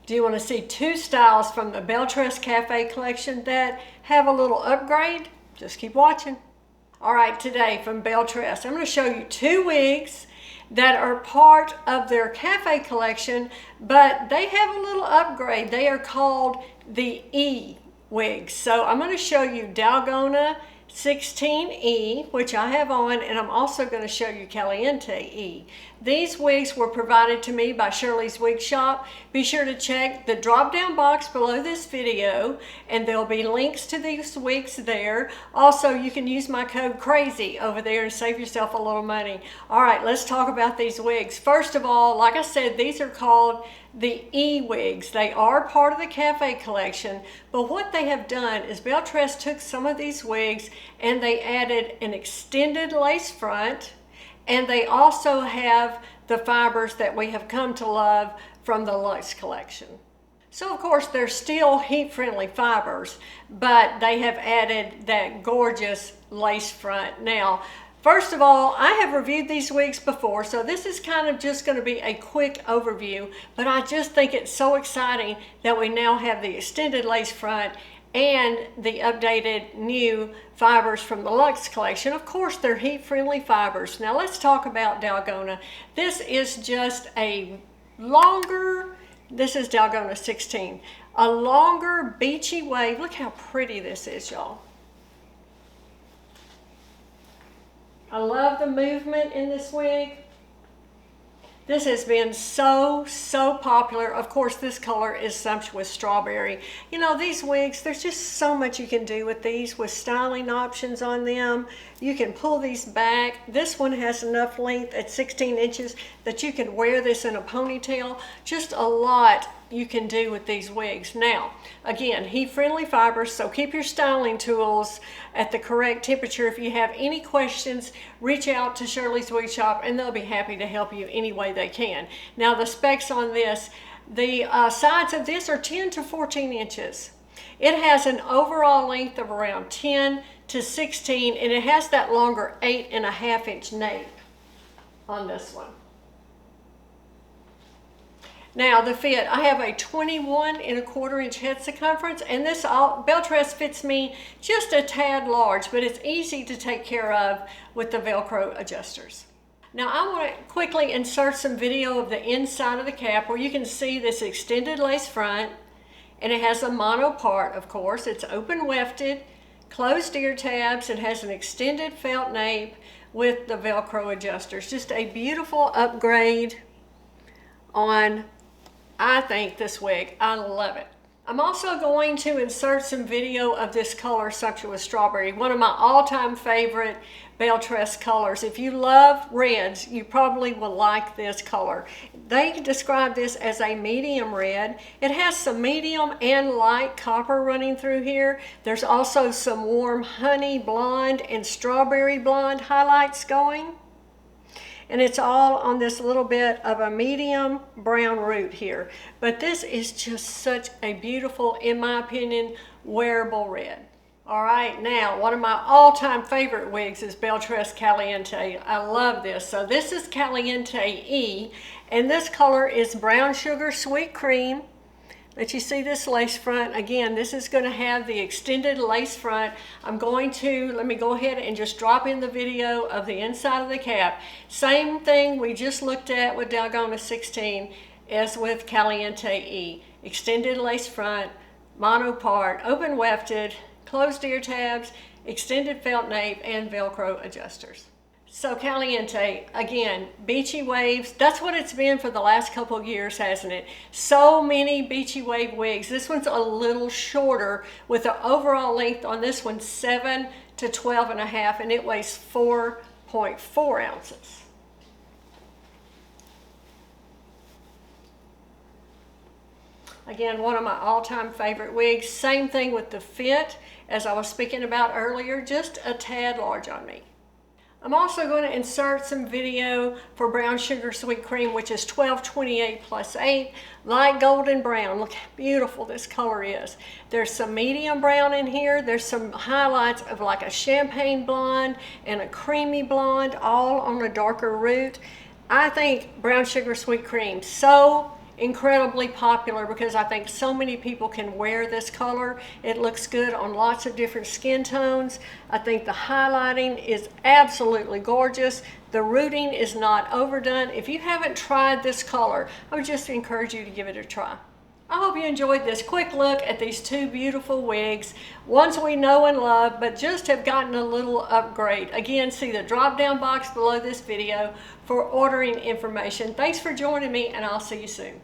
Do you want to see two styles from the Belle Tress Cafe collection that have a little upgrade? Just keep watching. All right, today from Belle Tress, I'm going to show you two wigs that are part of their cafe collection, but they have a little upgrade. They are called the E-wigs. So I'm going to show you Dalona 16E, which I have on, and I'm also going to show you Caliente E. These wigs were provided to me by Shirley's Wig Shop. Be sure to check the drop-down box below this video, and there'll be links to these wigs there. Also, you can use my code CRAZY over there and save yourself a little money. All right, let's talk about these wigs. First of all, like I said, these are called the E-wigs. They are part of the cafe collection, but what they have done is Belle Tress took some of these wigs and they added an extended lace front, and they also have the fibers that we have come to love from the Luxe collection. So of course they're still heat-friendly fibers, but they have added that gorgeous lace front. Now, first of all, I have reviewed these wigs before, so this is kind of just going to be a quick overview, but I just think it's so exciting that we now have the extended lace front and the updated new fibers from the Luxe collection. Of course, they're heat-friendly fibers. Now let's talk about Dalgona. This is just a longer, this is Dalgona 16, a longer beachy wave. Look how pretty this is, y'all. I love the movement in this wig. This has been so popular. Of course, this color is Sumptuous Strawberry. You know, these wigs, there's just so much you can do with these with styling options on them. You can pull these back. This one has enough length at 16 inches that you can wear this in a ponytail. Just a lot you can do with these wigs. Now, again, heat-friendly fibers, so keep your styling tools at the correct temperature. If you have any questions, reach out to Shirley's Wig Shop and they'll be happy to help you any way they can. Now, the specs on this, the sides of this are 10 to 14 inches. It has an overall length of around 10 to 16, and it has that longer 8.5 inch nape on this one. Now the fit, I have a 21.25 inch head circumference, and this Belle Tress fits me just a tad large, but it's easy to take care of with the Velcro adjusters. Now I want to quickly insert some video of the inside of the cap where you can see this extended lace front, and it has a mono part, of course. It's open wefted, closed ear tabs. It has an extended felt nape with the Velcro adjusters. Just a beautiful upgrade on, I think, this wig. I love it. I'm also going to insert some video of this color, Sumptuous Strawberry, one of my all-time favorite Belle Tress colors. If you love reds, you probably will like this color. They describe this as a medium red. It has some medium and light copper running through here. There's also some warm honey blonde and strawberry blonde highlights going. And it's all on this little bit of a medium brown root here. But this is just such a beautiful, in my opinion, wearable red. All right, now one of my all-time favorite wigs is Belle Tress Caliente. I love this. So this is Caliente E, and this color is Brown Sugar Sweet Cream. But you see this lace front. Again, this is going to have the extended lace front. Let me go ahead and just drop in the video of the inside of the cap. Same thing we just looked at with Dalgona 16 as with Caliente E. Extended lace front, mono part, open wefted, closed ear tabs, extended felt nape, and Velcro adjusters. So Caliente, again, beachy waves. That's what it's been for the last couple of years, hasn't it? So many beachy wave wigs. This one's a little shorter with the overall length on this one 7 to 12.5, and it weighs 4.4 ounces. Again, one of my all-time favorite wigs. Same thing with the fit, as I was speaking about earlier, just a tad large on me. I'm also going to insert some video for Brown Sugar Sweet Cream, which is 1228 plus 8, light golden brown. Look how beautiful this color is. There's some medium brown in here. There's some highlights of like a champagne blonde and a creamy blonde, all on a darker root. I think Brown Sugar Sweet Cream, so incredibly popular because I think so many people can wear this color. It looks good on lots of different skin tones. I think the highlighting is absolutely gorgeous. The rooting is not overdone. If you haven't tried this color, I would just encourage you to give it a try. I hope you enjoyed this quick look at these two beautiful wigs, ones we know and love, but just have gotten a little upgrade. Again, see the drop-down box below this video for ordering information. Thanks for joining me, and I'll see you soon.